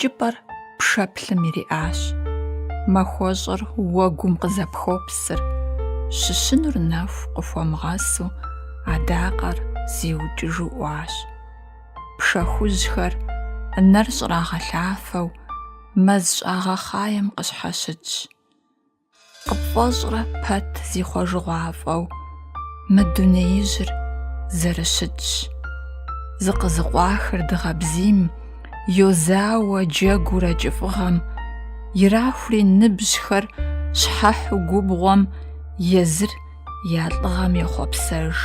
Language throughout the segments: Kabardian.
КӀыпӀэр пшэплъым ириӀащ. Махуэщӏыр уэгум къызэпхопсыр, щыщынур нэху къыхуэмыгъэсу адакъэр зиукӀыжу Ӏуащ. Пшэхужьхэр Ӏынэр щӀрагъэлъафэу мэз щӀагъэхъаем къыщхьэщытщ. КъыпфӀэщӀрэ пэт зихъуэжыгъуафӀэу мы дунеижьыр зэрыщытщ. Зыкъызыкъуахыр дыгъэбзийм, йозауэ джэгурэ кӀыфӀыгъэм, ирахури ныбжьхэр щхьэхьу губгъуэм, езыр я лӀыгъэм йохъуэпсэж.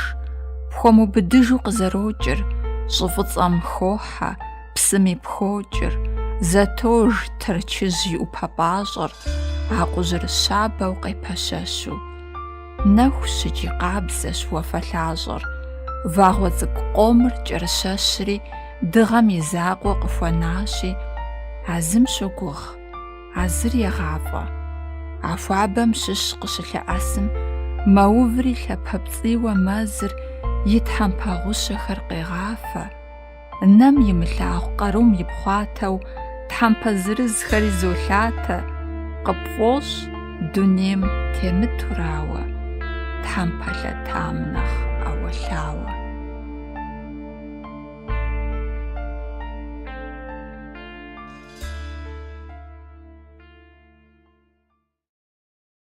Пхуэмыубыдыжу къызэрокӀыр, щӀы-фӀыцӀэм хохьэ, псыми пхокӀыр, зэтож тэрчыжь и Ӏупэ пӀащӀэр, а къужьыр щабэу къепэщэщу. Нэху щыкӀи къабзэщ уафэлъащӀэр, вагъуэ цӀыкӀу къомыр кӀэрыщэщри, дыгъэм и закъуэ къыхуэнащи, а зым щогугъ, а зыр егъафӀэ. А хуабэм щыщ къыщылъэӀэсым, мэуври лъапэпцӀийуэ мэзыр и тхьэмпэгъущэхэр къегъафэ, нэм имылъагъу къарум ипхъуатэу тхьэмпэ зырызхэри золъатэ, къыпфӀощӀ дунейм темытурауэ, тхьэмпэ лъэтам нэхъ Ӏэуэлъауэ.